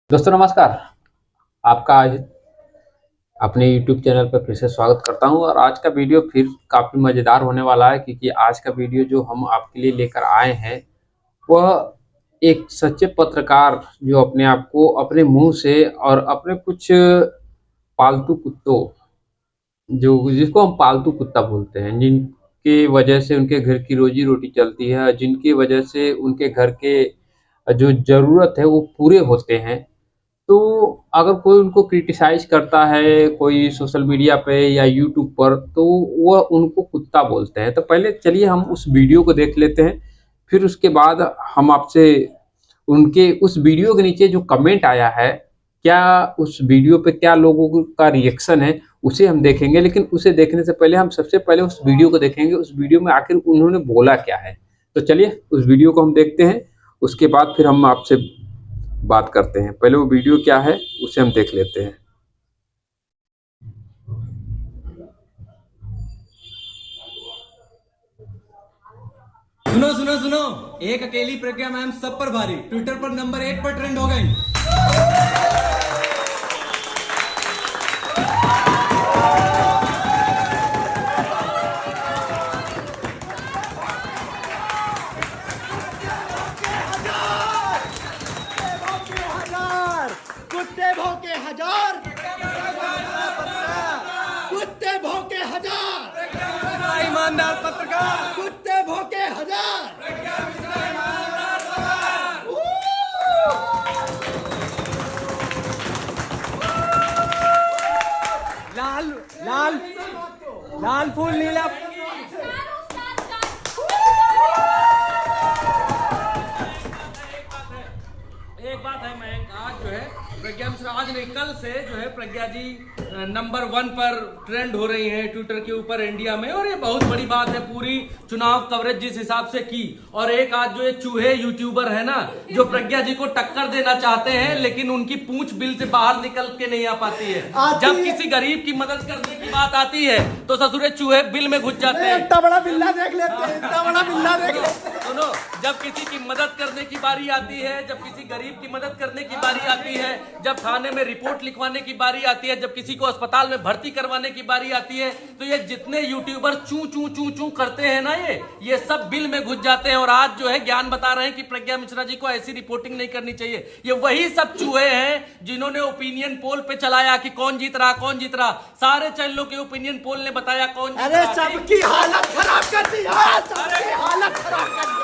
दोस्तों नमस्कार। आपका आज अपने YouTube चैनल पर फिर से स्वागत करता हूं और आज का वीडियो फिर काफ़ी मज़ेदार होने वाला है क्योंकि आज का वीडियो जो हम आपके लिए लेकर आए हैं वह एक सच्चे पत्रकार जो अपने आप को अपने मुंह से और अपने कुछ पालतू कुत्तों जो जिसको हम पालतू कुत्ता बोलते हैं, जिनकी वजह से उनके घर की रोजी-रोटी चलती है, जिनकी वजह से उनके घर के जो ज़रूरत है वो पूरे होते हैं। तो अगर कोई उनको क्रिटिसाइज़ करता है, कोई सोशल मीडिया पे या यूट्यूब पर, तो वह उनको कुत्ता बोलते हैं। तो पहले चलिए हम उस वीडियो को देख लेते हैं, फिर उसके बाद हम आपसे उनके उस वीडियो के नीचे जो कमेंट आया है, क्या उस वीडियो पे क्या लोगों का रिएक्शन है, उसे हम देखेंगे। लेकिन उसे देखने से पहले हम सबसे पहले उस वीडियो को देखेंगे, उस वीडियो में आखिर उन्होंने बोला क्या है। तो चलिए उस वीडियो को हम देखते हैं, उसके बाद फिर हम आपसे बात करते हैं। पहले वो वीडियो क्या है उसे हम देख लेते हैं। सुनो सुनो सुनो, एक अकेली प्रज्ञा मैम सब पर भारी, ट्विटर पर नंबर 1 पर ट्रेंड हो गई। कुत्ते भौंके हजार, कुत्ते भौंके हजार, ईमानदार पत्रकार, कुत्ते भौंके हजार। लाल लाल लाल फूल नीला। एक बात है मयंक, आज जो है प्रज्ञा मिश्रा, आज नहीं कल से जो है प्रज्ञा जी नंबर 1 पर ट्रेंड हो रही हैं ट्विटर के ऊपर इंडिया में, और ये बहुत बड़ी बात है। पूरी चुनाव कवरेज जिस हिसाब से की, और एक आज जो ये चूहे यूट्यूबर है ना, जो प्रज्ञा जी को टक्कर देना चाहते हैं, लेकिन उनकी पूंछ बिल से बाहर निकल के नहीं आ पाती है। जब किसी गरीब की मदद करने की बात आती है तो ससुरे चूहे बिल में घुस जाते हैं। इतना बड़ा बिल्ला देख लेते हैं, इतना बड़ा बिल्ला देख लेते हैं। सुनो, जब किसी की मदद करने की बारी आती है, जब किसी गरीब की मदद करने की बारी आती है, जब थाने में रिपोर्ट लिखवाने की बारी आती है, जब किसी को अस्पताल में भर्ती करवाने की बारी आती है, तो ये जितने यूट्यूबर चू चू चू चू करते हैं ना, ये सब बिल में घुस जाते हैं। और आज जो है ज्ञान बता रहे हैं कि प्रज्ञा मिश्रा जी को ऐसी रिपोर्टिंग नहीं करनी चाहिए। ये वही सब चूहे हैं जिन्होंने ओपिनियन पोल पे चलाया कि कौन जीत रहा कौन जीत रहा। सारे चैनलों के ओपिनियन पोल ने बताया कौन जीत अरे रहा। सबकी हालत खराब कर दी, सबकी हालत खराब कर दी।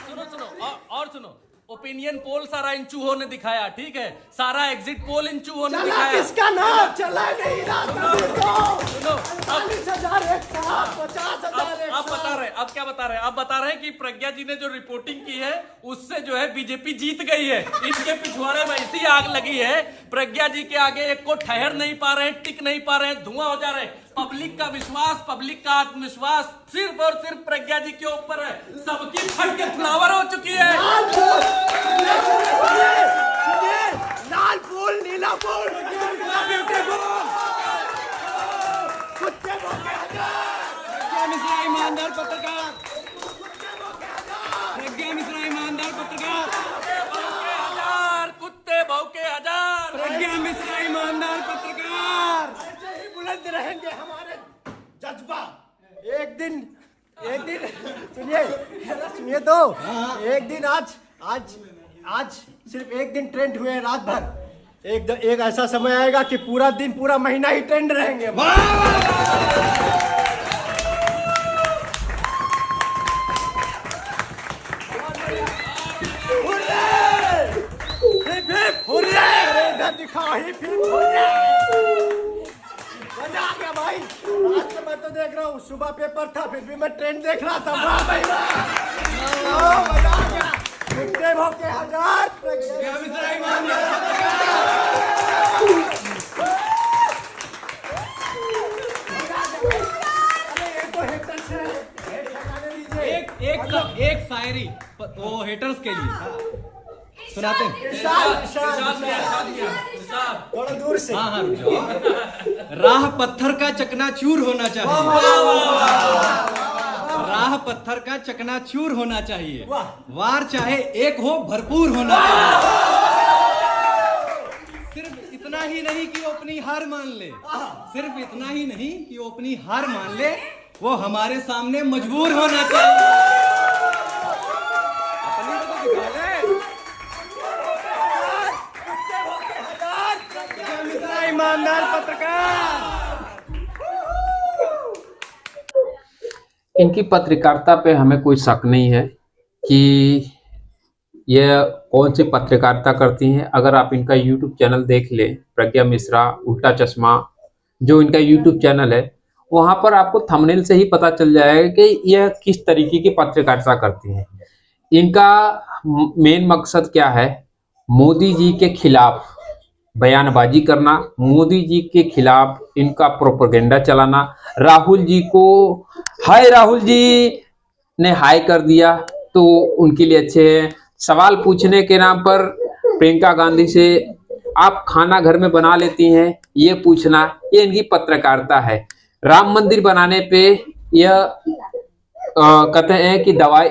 सुनो सुनो और सुनो, ओपिनियन पोल सारा इन चूहों ने दिखाया, ठीक है, सारा एग्जिट पोल इन चूहों ने चला दिखाया। किसका नाम चला नहीं रहा। सुनो, 40,000 एक साथ, 50,000 एक आप बता साथ। रहे, अब क्या बता रहे हैं? आप बता रहे हैं कि प्रज्ञा जी ने जो रिपोर्टिंग की है उससे जो है बीजेपी जीत गई है। इसके पिछवाड़े में इसी आग लगी है। प्रज्ञा जी के आगे एक को ठहर नहीं पा रहे हैं, टिक नहीं पा रहे हैं, धुआं हो जा रहे हैं। पब्लिक का विश्वास, पब्लिक का आत्मविश्वास सिर्फ और सिर्फ प्रज्ञा जी के ऊपर है। सबकी फट के फ्लावर हो चुकी है। लाल फूल नीला फूल, कुत्ते भौंके हजार। प्रज्ञा मिश्रा ईमानदार पत्रकार, प्रज्ञा मिश्रा ईमानदार पत्रकार, कुत्ते भौंके हजार, प्रज्ञा मिश्रा ईमानदार पत्रकार। ऐसे ही बुलंद रहेंगे हमारे जज्बा। एक दिन सुनिए तो एक दिन आज सिर्फ एक दिन ट्रेंड हुए हैं, रात भर। एक ऐसा समय आएगा कि पूरा दिन पूरा महीना ही ट्रेंड रहेंगे। इधर दिखाओ ही फिर मजा आ गया भाई। आज तो मैं तो देख रहा हूँ, सुबह पेपर था फिर भी मैं ट्रेंड देख रहा था। वाह भाई वाह, मजा आ गया। कुत्ते भौंके हजार, प्रज्ञा मिश्रा ईमानदार पत्रकार। एक शायरी वो हेटर्स के लिए सुनाते हैं। थोड़ा दूर से। हाँ हाँ, राह पत्थर का चकनाचूर होना चाहिए। राह पत्थर का चकनाचूर होना चाहिए, वाह। वार चाहे एक हो भरपूर होना चाहिए। सिर्फ इतना ही नहीं कि वो अपनी हार मान ले, सिर्फ इतना ही नहीं कि वो अपनी हार मान ले, वो हमारे सामने मजबूर होना चाहिए। अपनी को तो दिखा ले। मिश्रा ईमानदार पत्रकार। इनकी पत्रकारिता पे हमें कोई शक नहीं है कि यह कौन सी पत्रकारिता करती हैं। अगर आप इनका यूट्यूब चैनल देख लें, प्रज्ञा मिश्रा उल्टा चश्मा जो इनका यूट्यूब चैनल है, वहां पर आपको थंबनेल से ही पता चल जाएगा कि यह किस तरीके की पत्रकारिता करती हैं। इनका मेन मकसद क्या है? मोदी जी के खिलाफ बयानबाजी करना, मोदी जी के खिलाफ इनका प्रोपेगेंडा चलाना। राहुल जी को हाय राहुल जी ने हाय कर दिया तो उनके लिए अच्छे हैं। सवाल पूछने के नाम पर प्रियंका गांधी से आप खाना घर में बना लेती हैं, ये पूछना, ये इनकी पत्रकारिता है। राम मंदिर बनाने पे यह कहते हैं कि दवाई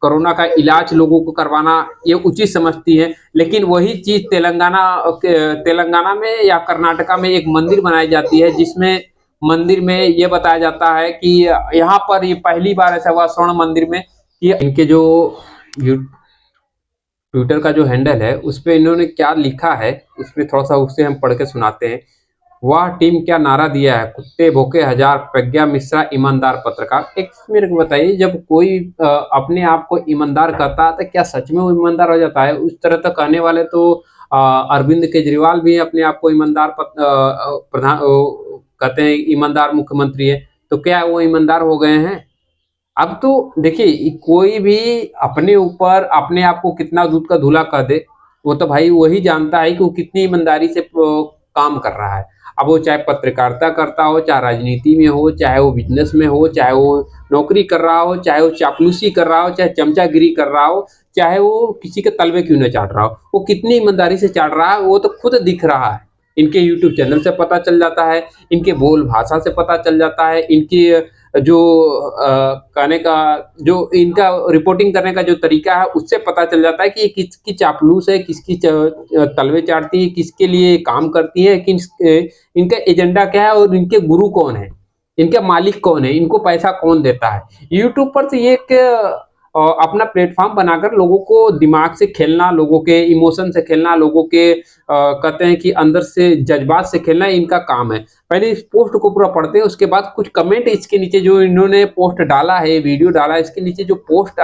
कोरोना का इलाज लोगों को करवाना ये उचित समझती है, लेकिन वही चीज तेलंगाना में या कर्नाटका में एक मंदिर बनाई जाती है, जिसमें मंदिर में ये बताया जाता है कि यहाँ पर ये पहली बार ऐसा हुआ स्वर्ण मंदिर में कि इनके जो ट्विटर का जो हैंडल है उस पर इन्होंने क्या लिखा है, उसमें थोड़ा सा उससे हम पढ़ के सुनाते हैं। वह टीम क्या नारा दिया है, कुत्ते भोके हजार, प्रज्ञा मिश्रा ईमानदार पत्रकार। एक मेरे को बताइए, जब कोई अपने आप को ईमानदार कहता है तो क्या सच में वो ईमानदार हो जाता है? उस तरह तो कहने वाले तो अरविंद केजरीवाल भी अपने आप को ईमानदार प्रधान कहते हैं, ईमानदार मुख्यमंत्री है, तो क्या वो ईमानदार हो गए हैं? अब तो देखिए, कोई भी अपने ऊपर अपने आप को कितना दूध का धुला कर दे, वो तो भाई वही जानता है कि वो कितनी ईमानदारी से काम कर रहा है। अब वो चाहे पत्रकारिता करता हो, चाहे राजनीति में हो, चाहे वो बिजनेस में हो, चाहे वो नौकरी कर रहा हो, चाहे वो चापलूसी कर रहा हो, चाहे चमचागिरी कर रहा हो, चाहे वो किसी के तलवे क्यों न चाट रहा हो, वो कितनी ईमानदारी से चाट रहा है वो तो खुद दिख रहा है। इनके यूट्यूब चैनल से पता चल जाता है, इनके बोल भाषा से पता चल जाता है, इनकी जो कहने का जो इनका रिपोर्टिंग करने का जो तरीका है उससे पता चल जाता है कि ये किसकी चापलूस है, किसकी तलवे चाटती है, किसके लिए काम करती है, इनका एजेंडा क्या है और इनके गुरु कौन है, इनके मालिक कौन है, इनको पैसा कौन देता है। यूट्यूब पर तो ये एक अपना प्लेटफॉर्म बनाकर लोगों को दिमाग से खेलना, लोगों के इमोशन से खेलना, लोगों के कहते हैं कि अंदर से जज्बात से खेलना इनका काम है। पहले इस पोस्ट को पूरा पढ़ते हैं, उसके बाद कुछ कमेंट इसके नीचे जो इन्होंने पोस्ट डाला है, वीडियो डाला है, इसके नीचे जो पोस्ट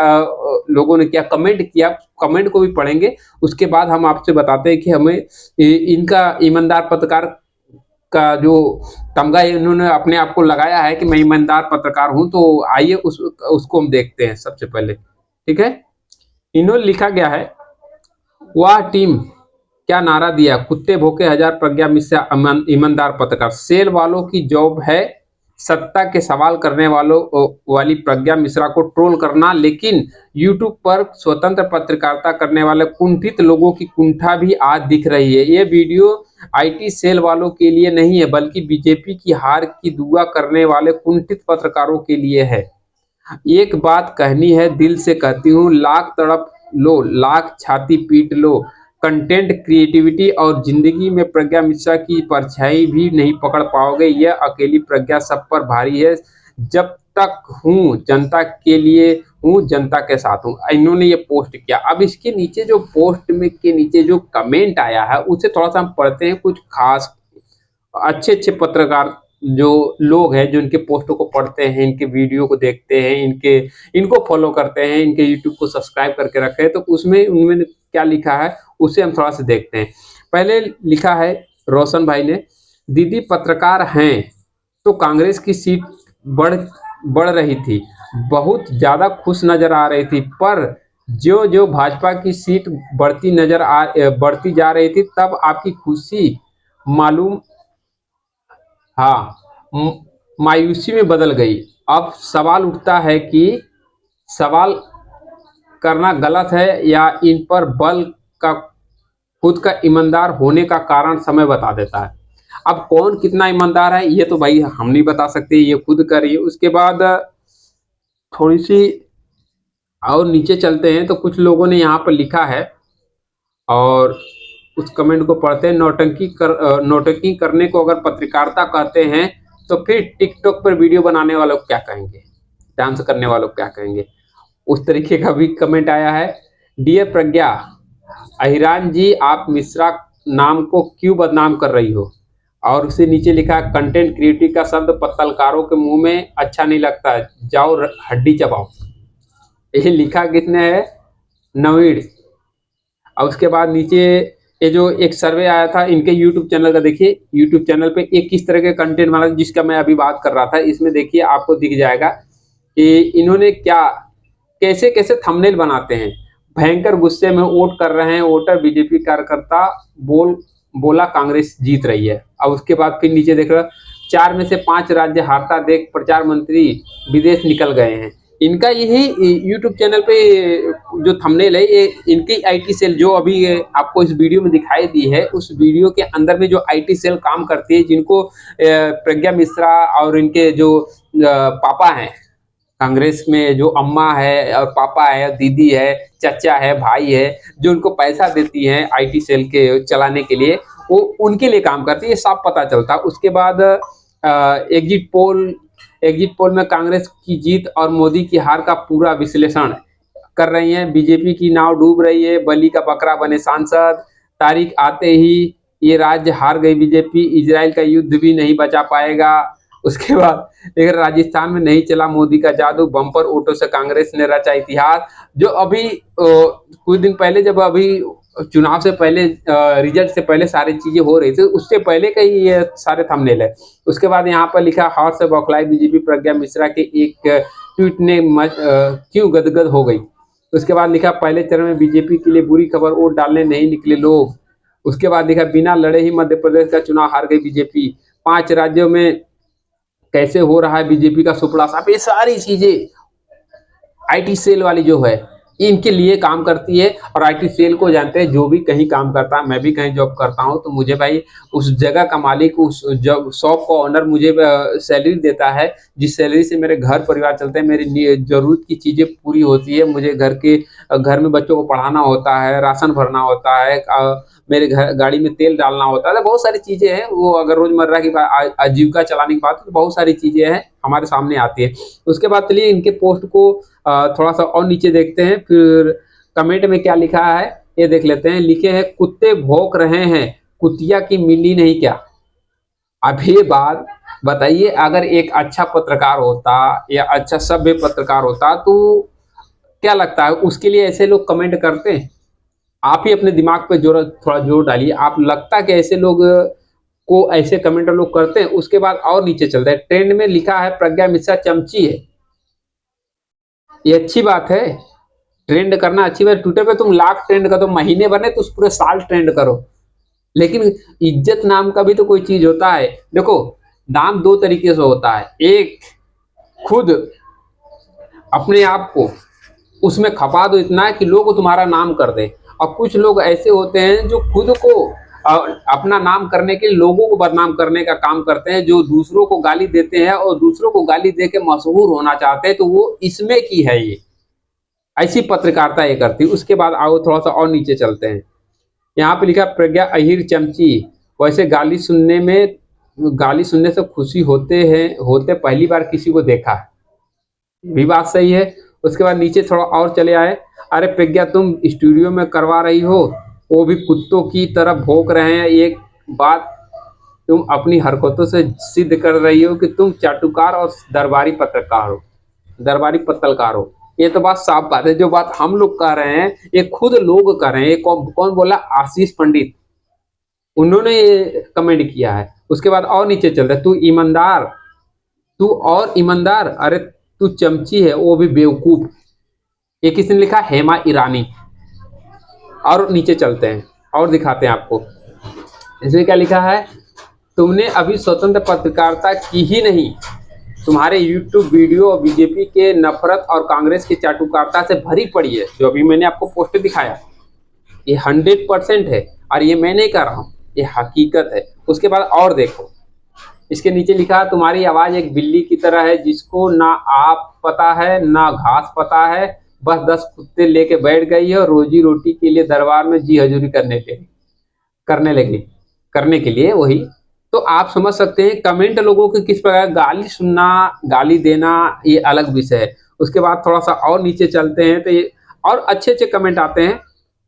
लोगों ने क्या कमेंट किया, कमेंट को भी पढ़ेंगे। उसके बाद हम आपसे बताते हैं कि हमें इनका ईमानदार पत्रकार का जो तमगा इन्होंने अपने आप को लगाया है कि मैं ईमानदार पत्रकार हूं, तो आइए उसको हम देखते हैं सबसे पहले। ठीक है, इन्होंने लिखा गया है, वह टीम क्या नारा दिया, कुत्ते भोके हजार, प्रज्ञा मिश्रा ईमानदार पत्रकार। सेल वालों की जॉब है सत्ता के सवाल करने वाली प्रज्ञा मिश्रा को ट्रोल करना, लेकिन यूट्यूब पर स्वतंत्र पत्रकारिता करने वाले कुंठित लोगों की कुंठा भी आज दिख रही है। ये वीडियो आईटी सेल वालों के लिए नहीं है, बल्कि बीजेपी की हार की दुआ करने वाले कुंठित पत्रकारों के लिए है। एक बात कहनी है, दिल से कहती हूँ, लाख तड़प लो, लाख छाती पीट लो, कंटेंट, क्रिएटिविटी और जिंदगी में प्रज्ञा मिश्रा की परछाई भी नहीं पकड़ पाओगे। यह अकेली प्रज्ञा सब पर भारी है। जब तक हूँ जनता के लिए हूँ, जनता के साथ हूँ। इन्होंने ये पोस्ट किया। अब इसके नीचे जो पोस्ट में के नीचे जो कमेंट आया है उसे थोड़ा सा हम पढ़ते हैं। कुछ खास अच्छे पत्रकार जो लोग हैं जो इनके पोस्टों को पढ़ते हैं, इनके वीडियो को देखते हैं, इनको फॉलो करते हैं, इनके यूट्यूब को सब्सक्राइब करके रखे हैं, तो उसमें उन्होंने क्या लिखा है उसे हम थोड़ा सा देखते हैं। पहले लिखा है रोशन भाई ने, दीदी पत्रकार हैं तो कांग्रेस की सीट बढ़ रही थी, बहुत ज्यादा खुश नजर आ रही थी, पर जो भाजपा की सीट बढ़ती जा रही थी तब आपकी खुशी मायूसी में बदल गई। अब सवाल उठता है कि सवाल करना गलत है या इन पर बल का खुद का ईमानदार होने का कारण समय बता देता है। अब कौन कितना ईमानदार है ये तो भाई हम नहीं बता सकते, ये खुद करिए। उसके बाद थोड़ी सी और नीचे चलते हैं तो कुछ लोगों ने यहाँ पर लिखा है और उस कमेंट को पढ़ते हैं। नौटंकी करने को अगर पत्रकारिता कहते हैं तो फिर टिकटॉक पर वीडियो बनाने वालों को क्या कहेंगे, डांस करने वालों को क्या कहेंगे। उस तरीके का भी कमेंट आया है। डियर प्रज्ञा, अहिरान जी आप मिश्रा नाम को क्यों बदनाम कर रही हो। और उससे नीचे लिखा कंटेंट क्रिएटर का शब्द पत्रकारों के मुंह में अच्छा नहीं लगता, जाओ हड्डी चबाओ। ये लिखा किसने है, नवीड। और उसके बाद नीचे ये जो एक सर्वे आया था इनके यूट्यूब चैनल का, देखिए यूट्यूब चैनल पे एक किस तरह के कंटेंट बना जिसका मैं अभी बात कर रहा था। इसमें देखिए आपको दिख जाएगा कि इन्होंने क्या कैसे कैसे थंबनेल बनाते हैं। भयंकर गुस्से में वोट कर रहे हैं वोटर, बीजेपी कार्यकर्ता बोला कांग्रेस जीत रही है। अब उसके बाद फिर नीचे देख रहा 4 में से 5 राज्य हारता देख प्रचार मंत्री विदेश निकल गए हैं। इनका यही यूट्यूब चैनल पे जो थंबनेल है ये इनकी आईटी सेल जो अभी आपको इस वीडियो में दिखाई दी है, उस वीडियो के अंदर में जो आईटी सेल काम करती है, जिनको प्रज्ञा मिश्रा और इनके जो पापा हैं कांग्रेस में, जो अम्मा है और पापा है, दीदी है, चाचा है, भाई है, जो उनको पैसा देती हैं आईटी सेल के चलाने के लिए, वो उनके लिए काम करती है, ये साफ पता चलता। उसके बाद एग्जिट पोल में कांग्रेस की जीत और मोदी की हार का पूरा विश्लेषण कर रही हैं। बीजेपी की नाव डूब रही है, बलि का बकरा बने सांसद, तारीख आते ही ये राज्य हार गई बीजेपी, इजराइल का युद्ध भी नहीं बचा पाएगा। उसके बाद लेकिन राजस्थान में नहीं चला मोदी का जादू, बम्पर वोटों से कांग्रेस ने रचा इतिहास। जो अभी कुछ दिन पहले जब अभी चुनाव से पहले रिजल्ट से पहले सारी चीजें हो रही थी, उससे पहले का ही ये सारे थंबनेल है। उसके बाद यहाँ पर लिखा हाथ से बौखलाई बीजेपी, प्रज्ञा मिश्रा के एक ट्वीट ने क्यों गदगद हो गई। उसके बाद लिखा पहले चरण में बीजेपी के लिए बुरी खबर, वोट डालने नहीं निकले लोग। उसके बाद लिखा बिना लड़े ही मध्य प्रदेश का चुनाव हार गई बीजेपी, 5 राज्यों में कैसे हो रहा है बीजेपी का सुपड़ा साफ। ये सारी चीजें आईटी सेल वाली जो है इनके लिए काम करती है। और आईटी सेल को जानते हैं, जो भी कहीं काम करता है, मैं भी कहीं जॉब करता हूं तो मुझे भाई उस जगह का मालिक, उस शॉप का ओनर मुझे सैलरी देता है, जिस सैलरी से मेरे घर परिवार चलते हैं, मेरी जरूरत की चीजें पूरी होती है। मुझे घर में बच्चों को पढ़ाना होता है, राशन भरना होता है, मेरे घर गाड़ी में तेल डालना होता है, बहुत सारी चीजें हैं। वो अगर रोजमर्रा की आजीविका चलाने की बात तो बहुत सारी चीजें हैं हमारे सामने आती है। उसके बाद चलिए इनके पोस्ट को थोड़ा सा और नीचे देखते हैं, फिर कमेंट में क्या लिखा है ये देख लेते हैं। लिखे हैं कुत्ते भौंक रहे हैं, कुतिया की मिली नहीं क्या। अब ये बात बताइए, अगर एक अच्छा पत्रकार होता या अच्छा सभ्य पत्रकार होता तो क्या लगता है उसके लिए ऐसे लोग कमेंट करते हैं। आप ही अपने दिमाग पे थोड़ा जोर डालिए, आप लगता कि ऐसे लोग को ऐसे कमेंट लोग करते हैं। उसके बाद और नीचे चलता है, ट्रेंड में लिखा है प्रज्ञा मिश्रा चमची है। ये अच्छी बात है, ट्रेंड करना अच्छी बात। ट्विटर पे तुम लाख ट्रेंड कर दो, महीने बने तो उस पूरे साल ट्रेंड करो, लेकिन इज्जत नाम का भी तो कोई चीज होता है। देखो नाम 2 तरीके से होता है, एक खुद अपने आप को उसमें खपा दो इतना कि लोग तुम्हारा नाम कर दे, और कुछ लोग ऐसे होते हैं जो खुद को अपना नाम करने के लोगों को बदनाम करने का काम करते हैं, जो दूसरों को गाली देते हैं और दूसरों को गाली दे के मशहूर होना चाहते हैं। तो वो इसमें की है, ये ऐसी पत्रकारिता ये करती है। उसके बाद आओ थोड़ा सा और नीचे चलते हैं, यहाँ पे लिखा प्रज्ञा अहिर चमची। वैसे गाली सुनने से खुशी होते पहली बार किसी को देखा है, भी बात सही है। उसके बाद नीचे थोड़ा और चले आए, अरे प्रज्ञा तुम स्टूडियो में करवा रही हो, वो भी कुत्तों की तरह भौंक रहे हैं। एक बात तुम अपनी हरकतों से सिद्ध कर रही हो कि तुम चाटुकार और दरबारी पत्रकार हो। ये तो बात साफ बात है, जो बात हम लोग कह रहे हैं ये खुद लोग कर रहे हैं। कौन बोला, आशीष पंडित, उन्होंने ये कमेंट किया है। उसके बाद और नीचे चल रहा है, तू और ईमानदार, अरे तू चमची है वो भी बेवकूफ। ये किसने लिखा, हेमा ईरानी। और नीचे चलते हैं और दिखाते हैं आपको, इसमें क्या लिखा है, तुमने अभी स्वतंत्र पत्रकारिता की ही नहीं, तुम्हारे YouTube वीडियो बीजेपी के नफरत और कांग्रेस की चाटुकारिता से भरी पड़ी है। जो अभी मैंने आपको पोस्ट दिखाया ये 100% है, और ये मैं नहीं कह रहा हूँ, ये हकीकत है। उसके बाद और देखो, इसके नीचे लिखा, तुम्हारी आवाज एक बिल्ली की तरह है जिसको ना आप पता है ना घास पता है, बस 10 कुत्ते लेके बैठ गई है और रोजी रोटी के लिए दरबार में जी हजूरी करने के लिए वही। तो आप समझ सकते हैं कमेंट लोगों के किस प्रकार, गाली सुनना गाली देना ये अलग विषय है। उसके बाद थोड़ा सा और नीचे चलते हैं तो ये और अच्छे अच्छे कमेंट आते हैं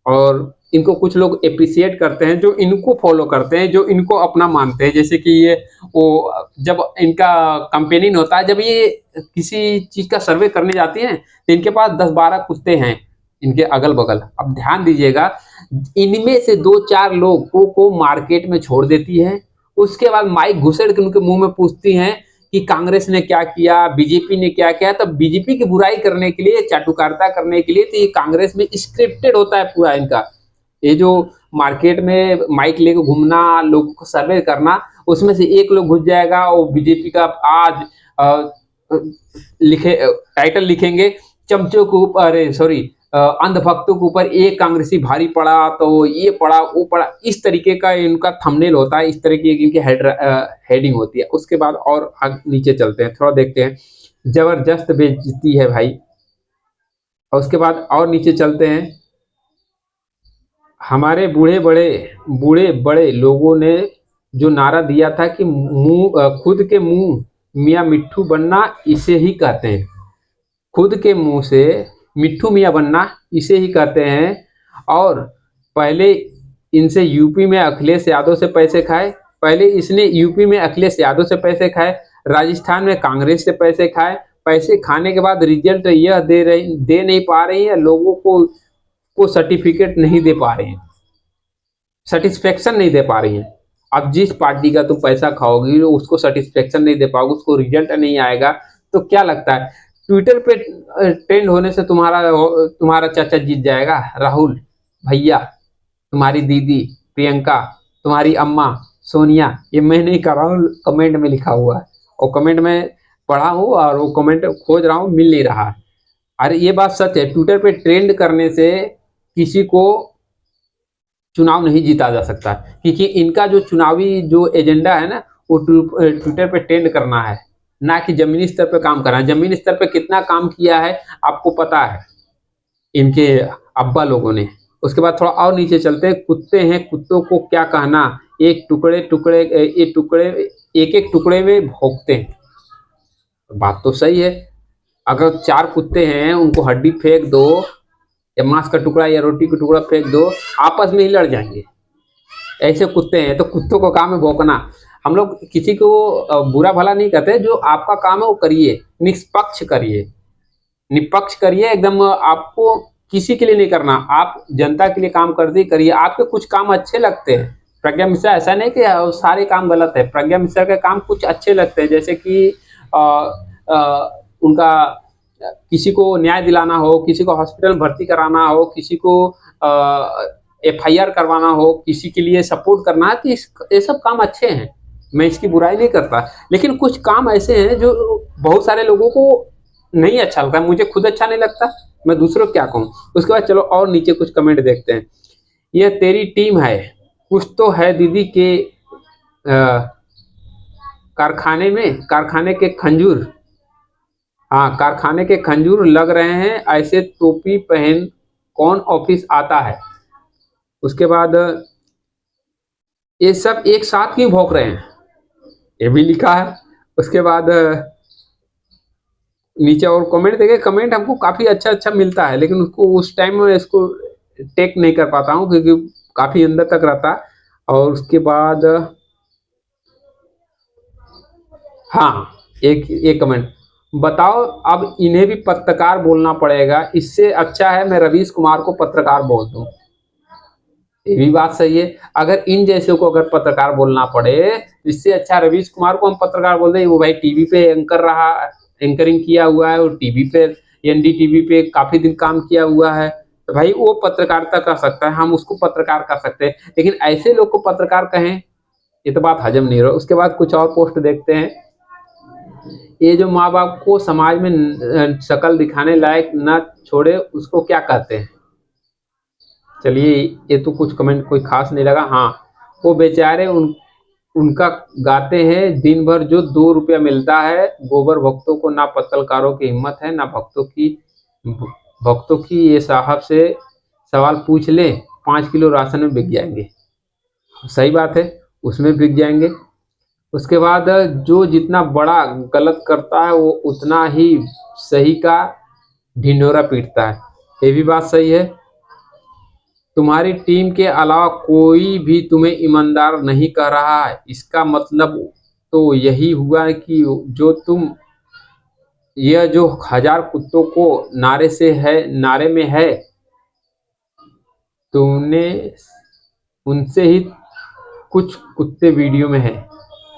और इनको कुछ लोग अप्रिशिएट करते हैं, जो इनको फॉलो करते हैं, जो इनको अपना मानते हैं। जैसे कि ये वो जब इनका कंपेनिंग होता है, जब ये किसी चीज का सर्वे करने जाती हैं तो इनके पास 10-12 कुत्ते हैं इनके अगल बगल। अब ध्यान दीजिएगा, इनमें से 2-4 लोगों को मार्केट में छोड़ देती है, उसके बाद माइक घुसेड़ के उनके मुंह में पूछती हैं कि कांग्रेस ने क्या किया, बीजेपी ने क्या किया। तब बीजेपी की बुराई करने के लिए, चाटुकारिता करने के लिए, तो ये कांग्रेस में स्क्रिप्टेड होता है पूरा इनका। ये जो मार्केट में माइक लेके घूमना, लोगों को सर्वे करना, उसमें से एक लोग घुस जाएगा और बीजेपी का आज टाइटल लिखेंगे, चमचों के ऊपर, अरे सॉरी, अंधभक्तों के ऊपर एक कांग्रेसी भारी पड़ा, तो ये पड़ा वो पड़ा, इस तरीके का इनका थंबनेल होता है, इस तरीके की इनकी हेडिंग होती है। उसके बाद और नीचे चलते हैं, थोड़ा देखते हैं। जबरदस्त बेइज्जती है भाई। और उसके बाद और नीचे चलते हैं। हमारे बूढ़े बड़े लोगों ने जो नारा दिया था कि खुद के मुंह मियाँ मिट्ठू बनना इसे ही कहते हैं, खुद के मुंह से मिट्ठू मियाँ बनना इसे ही कहते हैं। और पहले इनसे यूपी में अखिलेश यादव से पैसे खाए, पहले इसने यूपी में अखिलेश यादव से पैसे खाए, राजस्थान में कांग्रेस से पैसे खाए। पैसे खाने के बाद रिजल्ट यह दे नहीं पा रही है, लोगों को सर्टिफिकेट नहीं दे पा रहे हैं, सेटिस्फेक्शन नहीं दे पा रही हैं। अब जिस पार्टी का तुम पैसा खाओगी उसको सेटिस्फेक्शन नहीं दे पाओगे, उसको रिजल्ट नहीं आएगा, तो क्या लगता है ट्विटर पे ट्रेंड होने से तुम्हारा चाचा जीत जाएगा? राहुल भैया, तुम्हारी दीदी प्रियंका, तुम्हारी अम्मा सोनिया, ये मैं नहीं कर रहा हूँ, कमेंट में लिखा हुआ है और कमेंट में पढ़ा हूँ और वो कमेंट खोज रहा हूँ, मिल नहीं रहा। अरे ये बात सच है, ट्विटर पे ट्रेंड करने से किसी को चुनाव नहीं जीता जा सकता, क्योंकि इनका जो चुनावी जो एजेंडा है ना, वो ट्विटर पे ट्रेंड करना है, ना कि जमीनी स्तर पे काम करना है। जमीनी स्तर पे कितना काम किया है आपको पता है इनके अब्बा लोगों ने। उसके बाद थोड़ा और नीचे चलते हैं। कुत्ते हैं, कुत्तों को क्या कहना, एक एक टुकड़े में भोंकते हैं। बात तो सही है, अगर 4 कुत्ते हैं उनको हड्डी फेंक दो या मांस का टुकड़ा या रोटी का टुकड़ा फेंक दो, आपस में ही लड़ जाएंगे। ऐसे कुत्ते हैं, तो कुत्तों को काम है भौंकना। हम लोग किसी को बुरा भला नहीं कहते, जो आपका काम है वो करिए, निष्पक्ष करिए, निष्पक्ष करिए एकदम। आपको किसी के लिए नहीं करना, आप जनता के लिए काम करते करिए। आपके कुछ काम अच्छे लगते हैं, प्रज्ञा मिश्रा ऐसा नहीं कि सारे काम गलत है, प्रज्ञा मिश्रा के काम कुछ अच्छे लगते हैं, जैसे कि उनका किसी को न्याय दिलाना हो, किसी को हॉस्पिटल भर्ती कराना हो, किसी को FIR करवाना हो, किसी के लिए सपोर्ट करना है, तो ये सब काम अच्छे हैं, मैं इसकी बुराई नहीं करता। लेकिन कुछ काम ऐसे हैं जो बहुत सारे लोगों को नहीं अच्छा लगता, मुझे खुद अच्छा नहीं लगता, मैं दूसरों को क्या कहूँ। उसके बाद चलो और नीचे कुछ कमेंट देखते हैं। ये तेरी टीम है, कुछ तो है दीदी के कारखाने के खंजूर, हाँ कारखाने के खंजूर लग रहे हैं, ऐसे टोपी पहन कौन ऑफिस आता है। उसके बाद ये सब एक साथ क्यों भौंक रहे हैं, ये भी लिखा है। उसके बाद नीचे और कमेंट देखे, कमेंट हमको काफी अच्छा मिलता है, लेकिन उसको उस टाइम में इसको टेक नहीं कर पाता हूँ क्योंकि काफी अंदर तक रहता है। और उसके बाद हाँ एक कमेंट, बताओ अब इन्हें भी पत्रकार बोलना पड़ेगा, इससे अच्छा है मैं रवीश कुमार को पत्रकार बोल दूं। ये भी बात सही है, अगर इन जैसे को अगर पत्रकार बोलना पड़े, इससे अच्छा रवीश कुमार को हम पत्रकार बोल दें। वो भाई टीवी पे एंकरिंग किया हुआ है, और टीवी पे NDTV पे काफी दिन काम किया हुआ है, तो भाई वो पत्रकारिता कर सकता है, हम उसको पत्रकार कर सकते हैं। लेकिन ऐसे लोग को पत्रकार कहें, ये तो बात हजम नहीं रहा। उसके बाद कुछ और पोस्ट देखते हैं। ये जो माँ बाप को समाज में शक्ल दिखाने लायक न छोड़े उसको क्या कहते हैं। चलिए ये तो कुछ कमेंट कोई खास नहीं लगा। हाँ वो बेचारे उनका गाते हैं दिन भर जो 2 रुपया मिलता है, गोबर भक्तों को ना पत्तलकारों की हिम्मत है, ना भक्तों की ये साहब से सवाल पूछ ले 5 किलो राशन में बिक जाएंगे। सही बात है, उसमें बिक जाएंगे। उसके बाद जो जितना बड़ा गलत करता है वो उतना ही सही का ढिंढोरा पीटता है, ये भी बात सही है। तुम्हारी टीम के अलावा कोई भी तुम्हें ईमानदार नहीं कह रहा है, इसका मतलब तो यही हुआ कि जो तुम यह जो 1000 कुत्तों को नारे में है, तुमने उनसे ही कुछ कुत्ते वीडियो में है,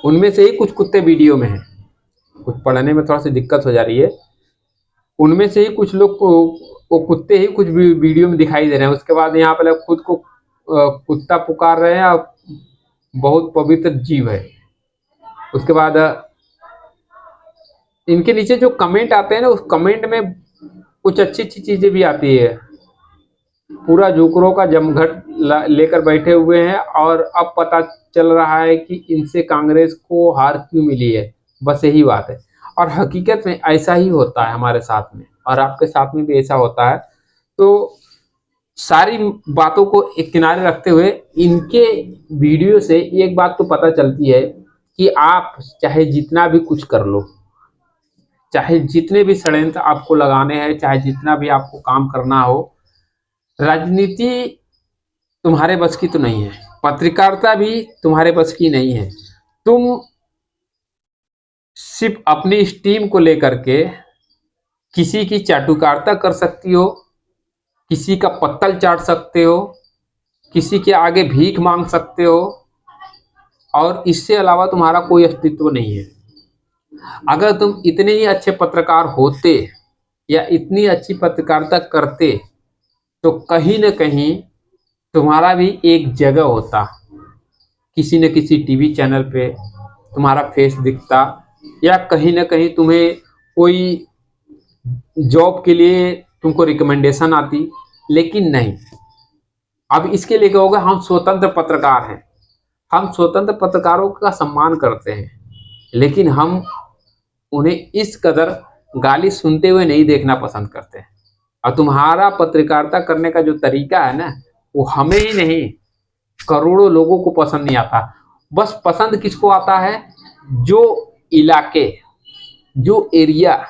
उनमें से ही कुछ कुत्ते वीडियो में हैं। कुछ पढ़ने में थोड़ा सी दिक्कत हो जा रही है। उनमें से ही कुछ लोग को वो कुत्ते ही कुछ वीडियो में दिखाई दे रहे हैं। उसके बाद यहाँ पे खुद को कुत्ता पुकार रहे हैं और बहुत पवित्र जीव है। उसके बाद इनके नीचे जो कमेंट आते हैं ना, उस कमेंट में कुछ अच्छी अच्छी चीजें भी आती है। पूरा जोकरों का जमघट लेकर बैठे हुए हैं और अब पता चल रहा है कि इनसे कांग्रेस को हार क्यों मिली है, बस यही बात है। और हकीकत में ऐसा ही होता है हमारे साथ में, और आपके साथ में भी ऐसा होता है। तो सारी बातों को एक किनारे रखते हुए इनके वीडियो से एक बात तो पता चलती है कि आप चाहे जितना भी कुछ कर लो, चाहे जितने भी षड्यंत्र आपको लगाने हैं, चाहे जितना भी आपको काम करना हो, राजनीति तुम्हारे बस की तो नहीं है, पत्रकारिता भी तुम्हारे बस की नहीं है। तुम सिर्फ अपनी इस टीम को लेकर के किसी की चाटुकारिता कर सकती हो, किसी का पत्तल चाट सकते हो, किसी के आगे भीख मांग सकते हो, और इससे अलावा तुम्हारा कोई अस्तित्व नहीं है। अगर तुम इतने ही अच्छे पत्रकार होते या इतनी अच्छी पत्रकारिता करते तो कहीं न कहीं तुम्हारा भी एक जगह होता, किसी न किसी टीवी चैनल पे तुम्हारा फेस दिखता, या कहीं न कहीं तुम्हें कोई जॉब के लिए तुमको रिकमेंडेशन आती। लेकिन नहीं, अब इसके लिए क्या होगा, हम स्वतंत्र पत्रकार हैं, हम स्वतंत्र पत्रकारों का सम्मान करते हैं, लेकिन हम उन्हें इस कदर गाली सुनते हुए नहीं देखना पसंद करते हैं। और तुम्हारा पत्रकारिता करने का जो तरीका है ना, वो हमें ही नहीं करोड़ों लोगों को पसंद नहीं आता। बस पसंद किसको आता है, जो इलाके, जो एरिया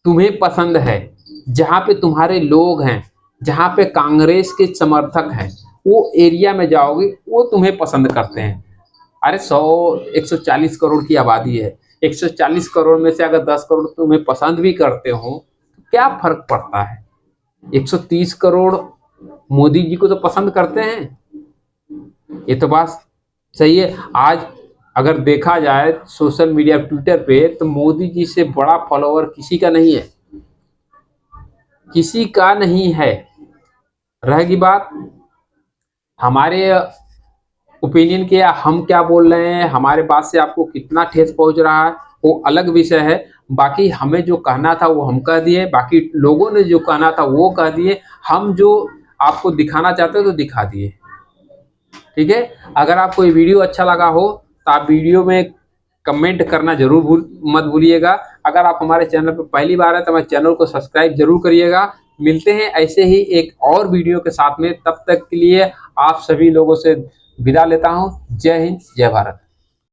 तुम्हें पसंद है, जहाँ पे तुम्हारे लोग हैं, जहाँ पे कांग्रेस के समर्थक हैं, वो एरिया में जाओगे, वो तुम्हें पसंद करते हैं। अरे 140 करोड़ की आबादी है, 140 करोड़ में से अगर 10 करोड़ तुम्हें पसंद भी करते हो तो क्या फर्क पड़ता है। 130 करोड़ मोदी जी को तो पसंद करते हैं, ये तो बात सही है। आज अगर देखा जाए सोशल मीडिया ट्विटर पे, तो मोदी जी से बड़ा फॉलोवर किसी का नहीं है, किसी का नहीं है। रहेगी बात हमारे ओपिनियन के, या हम क्या बोल रहे हैं, हमारे बात से आपको कितना ठेस पहुंच रहा है, वो अलग विषय है। बाकी हमें जो कहना था वो हम कह दिए, बाकी लोगों ने जो कहना था वो कह दिए, हम जो आपको दिखाना चाहते हो तो दिखा दिए। ठीक है, अगर आपको ये वीडियो अच्छा लगा हो तो आप वीडियो में कमेंट करना जरूर मत भूलिएगा। अगर आप हमारे चैनल पर पहली बार है तो हमारे चैनल को सब्सक्राइब जरूर करिएगा। मिलते हैं ऐसे ही एक और वीडियो के साथ में, तब तक के लिए आप सभी लोगों से विदा लेता हूं। जय हिंद, जय भारत।